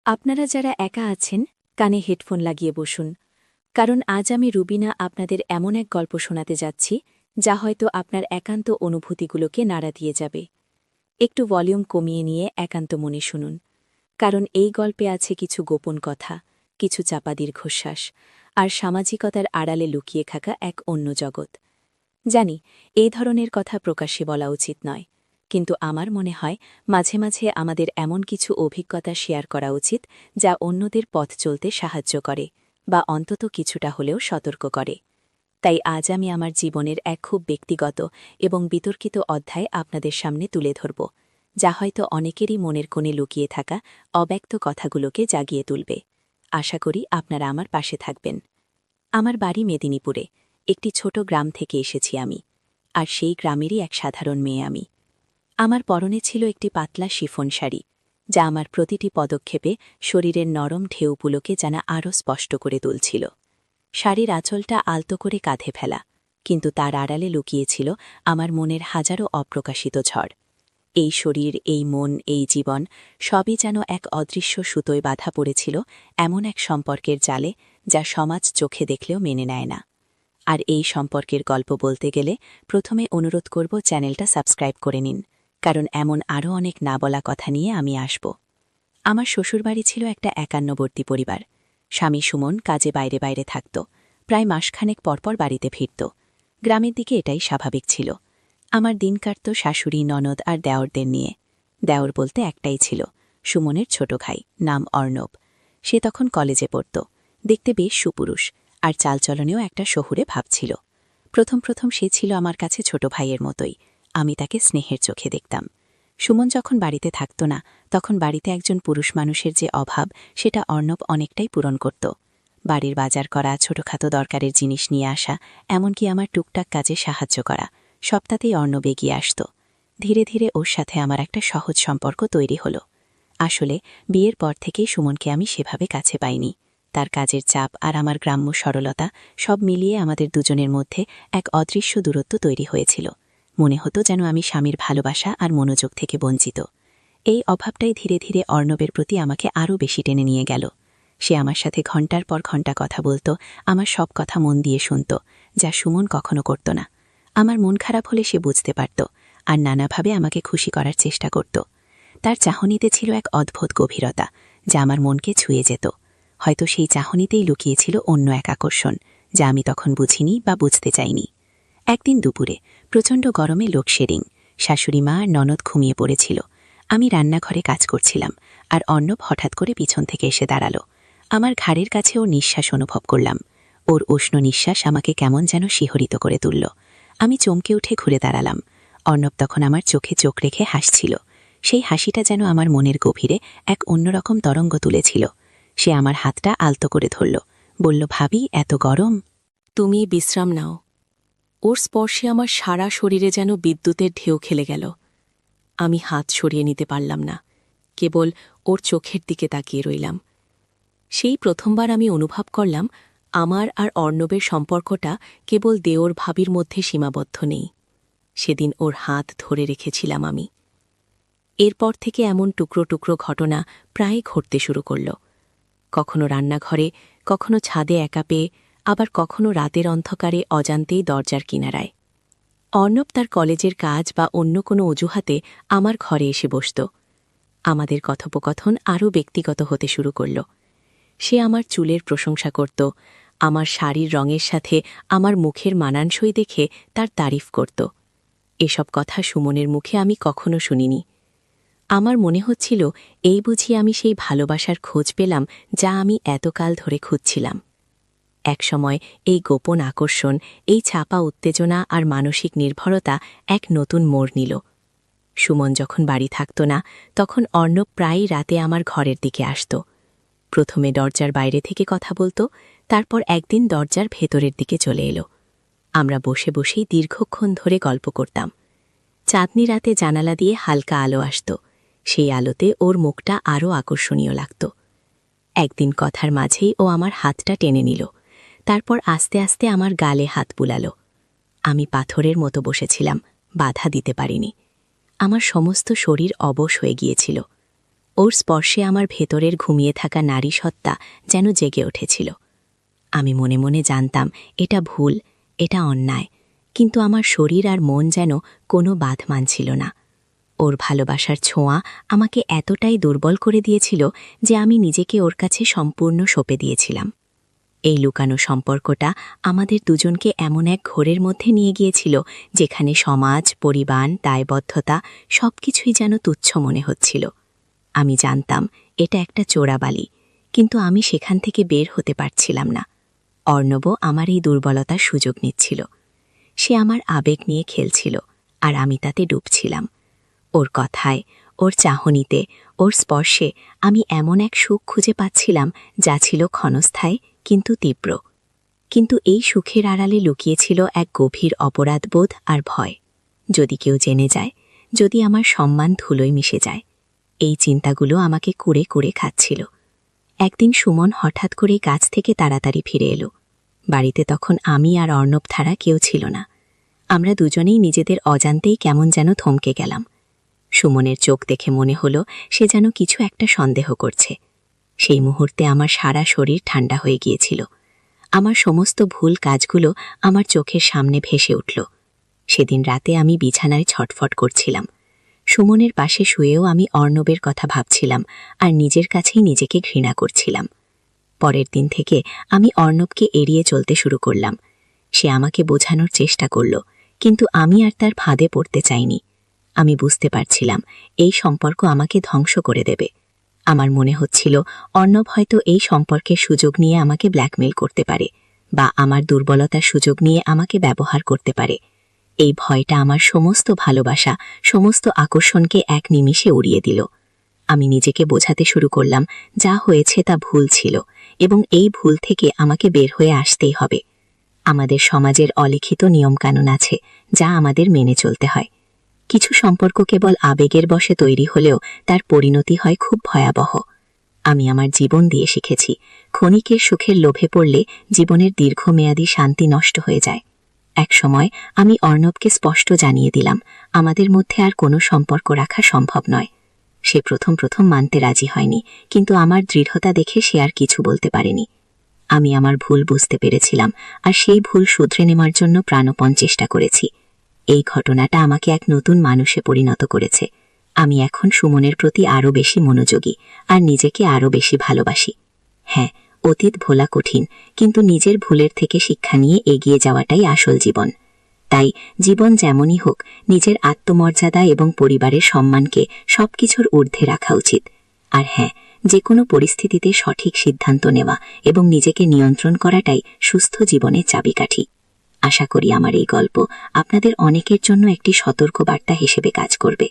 আপনারা যারা একা আছেন কানে হেডফোন লাগিয়ে বসুন, কারণ আজ আমি রুবিনা আপনাদের এমন এক গল্প শোনাতে যাচ্ছি যা হয়তো আপনার একান্ত অনুভূতিগুলোকে নাড়া দিয়ে যাবে। একটু ভলিউম কমিয়ে নিয়ে একান্ত মনে শুনুন, কারণ এই গল্পে আছে কিছু গোপন কথা, কিছু চাপা দীর্ঘশ্বাস, আর সামাজিকতার আড়ালে লুকিয়ে থাকা এক অন্য জগৎ। জানি এই ধরনের কথা প্রকাশ্যে বলা উচিত নয়, কিন্তু আমার মনে হয় মাঝে মাঝে আমাদের এমন কিছু অভিজ্ঞতা শেয়ার করা উচিত যা অন্যদের পথ চলতে সাহায্য করে বা অন্তত কিছুটা হলেও সতর্ক করে। তাই আজ আমি আমার জীবনের এক খুব ব্যক্তিগত এবং বিতর্কিত অধ্যায় আপনাদের সামনে তুলে ধরব, যা হয়তো অনেকেরই মনের কোণে লুকিয়ে থাকা অব্যক্ত কথাগুলোকে জাগিয়ে তুলবে। আশা করি আপনারা আমার পাশে থাকবেন। আমার বাড়ি মেদিনীপুরে, একটি ছোট গ্রাম থেকে এসেছি আমি, আর সেই গ্রামেরই এক সাধারণ মেয়ে আমি। আমার পরনে ছিল একটি পাতলা শিফন শাড়ি, যা আমার প্রতিটি পদক্ষেপে শরীরের নরম ঢেউগুলোকে যেন আরও স্পষ্ট করে তুলছিল। শাড়ির আঁচলটা আলতো করে কাঁধে ফেলা, কিন্তু তার আড়ালে লুকিয়েছিল আমার মনের হাজারো অপ্রকাশিত ঝড়। এই শরীর, এই মন, এই জীবন সবই যেন এক অদৃশ্য সুতোয় বাঁধা পড়েছিল এমন এক সম্পর্কের জালে যা সমাজ চোখে দেখলেও মেনে নেয় না। আর এই সম্পর্কের গল্প বলতে গেলে প্রথমে অনুরোধ করব চ্যানেলটা সাবস্ক্রাইব করে নিন, কারণ এমন আরও অনেক না বলা কথা নিয়ে আমি আসব। আমার শ্বশুরবাড়ি ছিল একটা একান্নবর্তী পরিবার। স্বামী সুমন কাজে বাইরে বাইরে থাকত, প্রায় মাসখানেক পরপর বাড়িতে ফিরত। গ্রামের দিকে এটাই স্বাভাবিক ছিল। আমার দিন কাটত শাশুড়ি, ননদ আর দেওরদের নিয়ে। দেওর বলতে একটাই ছিল, সুমনের ছোট ভাই, নাম অর্ণব। সে তখন কলেজে পড়ত, দেখতে বেশ সুপুরুষ, আর চালচলনেও একটা শহুরে ভাব ছিল। প্রথম প্রথম সে ছিল আমার কাছে ছোট ভাইয়ের মতোই, আমি তাকে স্নেহের চোখে দেখতাম। সুমন যখন বাড়িতে থাকত না, তখন বাড়িতে একজন পুরুষ মানুষের যে অভাব সেটা অর্ণব অনেকটাই পূরণ করত। বাড়ির বাজার করা, ছোটখাটো দরকারের জিনিস নিয়ে আসা, এমনকি আমার টুকটাক কাজে সাহায্য করা, সবটাতেই অর্ণব এগিয়ে আসত। ধীরে ধীরে ওর সাথে আমার একটা সহজ সম্পর্ক তৈরি হল। আসলে বিয়ের পর থেকেই সুমনকে আমি সেভাবে কাছে পাইনি। তার কাজের চাপ আর আমার গ্রাম্য সরলতা সব মিলিয়ে আমাদের দুজনের মধ্যে এক অদৃশ্য দূরত্ব তৈরি হয়েছিল। মনে হতো যেন আমি স্বামীর ভালোবাসা আর মনোযোগ থেকে বঞ্চিত। এই অভাবটাই ধীরে ধীরে অর্ণবের প্রতি আমাকে আরও বেশি টেনে নিয়ে গেল। সে আমার সাথে ঘণ্টার পর ঘণ্টা কথা বলত, আমার সব কথা মন দিয়ে শুনত, যা সুমন কখনো করত না। আমার মন খারাপ হলে সে বুঝতে পারত, আর নানাভাবে আমাকে খুশি করার চেষ্টা করত। তার চাহনিতে ছিল এক অদ্ভুত গভীরতা, যা আমার মনকে ছুঁয়ে যেত। হয়তো সেই চাহনিতেই লুকিয়েছিল অন্য এক আকর্ষণ, যা আমি তখন বুঝিনি বা বুঝতে চাইনি। একদিন দুপুরে প্রচণ্ড গরমে লোডশেডিং, শাশুড়ি মা আর ননদ ঘুমিয়ে পড়েছিল। আমি রান্নাঘরে কাজ করছিলাম, আর অর্ণব হঠাৎ করে পিছন থেকে এসে দাঁড়াল। আমার ঘাড়ের কাছে ওর নিঃশ্বাস অনুভব করলাম। ওর উষ্ণ নিঃশ্বাস আমাকে কেমন যেন শিহরিত করে তুলল। আমি চমকে উঠে ঘুরে দাঁড়ালাম। অর্ণব তখন আমার চোখে চোখ রেখে হাসছিল। সেই হাসিটা যেন আমার মনের গভীরে এক অন্যরকম তরঙ্গ তুলেছিল। সে আমার হাতটা আলতো করে ধরল, বলল, ভাবি, এত গরম, তুমি বিশ্রাম নাও। ওর স্পর্শে আমার সারা শরীরে যেন বিদ্যুতের ঢেউ খেলে গেল। আমি হাত সরিয়ে নিতে পারলাম না, কেবল ওর চোখের দিকে তাকিয়ে রইলাম। সেই প্রথমবার আমি অনুভব করলাম আমার আর অর্ণবের সম্পর্কটা কেবল দেওর ভাবির মধ্যে সীমাবদ্ধ নেই। সেদিন ওর হাত ধরে রেখেছিলাম আমি। এরপর থেকে এমন টুকরো টুকরো ঘটনা প্রায় ঘটতে শুরু করল। কখনো রান্নাঘরে, কখনো ছাদে একা পেয়ে, আবার কখনো রাতের অন্ধকারে অজান্তেই দরজার কিনারায়। অর্ণব তার কলেজের কাজ বা অন্য কোনো অজুহাতে আমার ঘরে এসে বসত। আমাদের কথোপকথন আরও ব্যক্তিগত হতে শুরু করল। সে আমার চুলের প্রশংসা করত, আমার শাড়ির রঙের সাথে আমার মুখের মানানসই দেখে তার তারিফ করত। এসব কথা সুমনের মুখে আমি কখনো শুনিনি। আমার মনে হচ্ছিল এই বুঝি আমি সেই ভালোবাসার খোঁজ পেলাম যা আমি এতকাল ধরে খুঁজছিলাম। একসময় এই গোপন আকর্ষণ, এই চাপা উত্তেজনা আর মানসিক নির্ভরতা এক নতুন মোড় নিল। সুমন যখন বাড়ি থাকত না, তখন অর্ণব প্রায়ই রাতে আমার ঘরের দিকে আসত। প্রথমে দরজার বাইরে থেকে কথা বলত, তারপর একদিন দরজার ভেতরের দিকে চলে এলো। আমরা বসে বসেই দীর্ঘক্ষণ ধরে গল্প করতাম। চাঁদনি রাতে জানালা দিয়ে হালকা আলো আসত, সেই আলোতে ওর মুখটা আরও আকর্ষণীয় লাগত। একদিন কথার মাঝেই ও আমার হাতটা টেনে নিল, তারপর আস্তে আস্তে আমার গালে হাত বুলাল। আমি পাথরের মতো বসেছিলাম, বাধা দিতে পারিনি। আমার সমস্ত শরীর অবশ হয়ে গিয়েছিল। ওর স্পর্শে আমার ভেতরের ঘুমিয়ে থাকা নারী সত্তা যেন জেগে উঠেছিল। আমি মনে মনে জানতাম এটা ভুল, এটা অন্যায়, কিন্তু আমার শরীর আর মন যেন কোনো বাধ মানছিল না। ওর ভালোবাসার ছোঁয়া আমাকে এতটাই দুর্বল করে দিয়েছিল যে আমি নিজেকে ওর কাছে সম্পূর্ণ সঁপে দিয়েছিলাম। এই লুকানো সম্পর্কটা আমাদের দুজনকে এমন এক ঘোরের মধ্যে নিয়ে গিয়েছিল যেখানে সমাজ, পরিবার, দায়বদ্ধতা সবকিছুই যেন তুচ্ছ মনে হচ্ছিল। আমি জানতাম এটা একটা চোরাবালি, কিন্তু আমি সেখান থেকে বের হতে পারছিলাম না। অর্ণবও আমার এই দুর্বলতার সুযোগ নিচ্ছিল। সে আমার আবেগ নিয়ে খেলছিল, আর আমি তাতে ডুবছিলাম। ওর কথায়, ওর চাহনিতে, ওর স্পর্শে আমি এমন এক সুখ খুঁজে পাচ্ছিলাম যা ছিল ক্ষণস্থায়ী কিন্তু তীব্র। কিন্তু এই সুখের আড়ালে লুকিয়েছিল এক গভীর অপরাধবোধ আর ভয়। যদি কেউ জেনে যায়, যদি আমার সম্মান ধুলোয় মিশে যায়। এই চিন্তাগুলো আমাকে কুড়ে কুড়ে খাচ্ছিল। একদিন সুমন হঠাৎ করে কাজ থেকে তাড়াতাড়ি ফিরে এলো। বাড়িতে তখন আমি আর অর্ণব ছাড়া কেউ ছিল না। আমরা দুজনেই নিজেদের অজান্তেই কেমন যেন থমকে গেলাম। সুমনের চোখ দেখে মনে হলো সে যেন কিছু একটা সন্দেহ করছে। সেই মুহূর্তে আমার সারা শরীর ঠান্ডা হয়ে গিয়েছিল। আমার সমস্ত ভুল কাজগুলো আমার চোখের সামনে ভেসে উঠল। সেদিন রাতে আমি বিছানায় ছটফট করছিলাম। সুমনের পাশে শুয়েও আমি অর্ণবের কথা ভাবছিলাম আর নিজের কাছেই নিজেকে ঘৃণা করছিলাম। পরের দিন থেকে আমি অর্ণবকে এড়িয়ে চলতে শুরু করলাম। সে আমাকে বোঝানোর চেষ্টা করল, কিন্তু আমি আর তার ফাঁদে পড়তে চাইনি। আমি বুঝতে পারছিলাম এই সম্পর্ক আমাকে ধ্বংস করে দেবে। আমার মনে হচ্ছিল অর্ণব হয়তো এই সম্পর্কের সুযোগ নিয়ে আমাকে ব্ল্যাকমেল করতে পারে, বা আমার দুর্বলতার সুযোগ নিয়ে আমাকে ব্যবহার করতে পারে। এই ভয়টা আমার সমস্ত ভালোবাসা, সমস্ত আকর্ষণকে এক নিমিষে উড়িয়ে দিল। আমি নিজেকে বোঝাতে শুরু করলাম যা হয়েছে তা ভুল ছিল, এবং এই ভুল থেকে আমাকে বের হয়ে আসতেই হবে। আমাদের সমাজের অলিখিত নিয়মকানুন আছে যা আমাদের মেনে চলতে হয়। কিছু সম্পর্ক কেবল আবেগের বশে তৈরি হলেও তার পরিণতি হয় খুব ভয়াবহ। আমি আমার জীবন দিয়ে শিখেছি, ক্ষণিকের সুখের লোভে পড়লে জীবনের দীর্ঘমেয়াদী শান্তি নষ্ট হয়ে যায়। এক সময় আমি অর্ণবকে স্পষ্ট জানিয়ে দিলাম আমাদের মধ্যে আর কোনো সম্পর্ক রাখা সম্ভব নয়। সে প্রথম মানতে রাজি হয়নি, কিন্তু আমার দৃঢ়তা দেখে সে আর কিছু বলতে পারেনি। আমি আমার ভুল বুঝতে পেরেছিলাম, আর সেই ভুল শুধরে নেওয়ার জন্য প্রাণপণ চেষ্টা করেছি। এই ঘটনাটা আমাকে এক নতুন মানুষে পরিণত করেছে। আমি এখন সুমনের প্রতি আরও বেশি মনোযোগী, আর নিজেকে আরও বেশি ভালোবাসি। হ্যাঁ, অতীত ভোলা কঠিন, কিন্তু নিজের ভুলের থেকে শিক্ষা নিয়ে এগিয়ে যাওয়াটাই আসল জীবন। তাই জীবন যেমনই হোক, নিজের আত্মমর্যাদা এবং পরিবারের সম্মানকে সবকিছুর ঊর্ধ্বে রাখা উচিত। আর হ্যাঁ, যে কোনো পরিস্থিতিতে সঠিক সিদ্ধান্ত নেওয়া এবং নিজেকে নিয়ন্ত্রণ করাটাই সুস্থ জীবনের চাবিকাঠি। আশা করি আমার এই গল্প আপনাদের অনেকের জন্য একটি সতর্ক বার্তা হিসেবে কাজ করবে।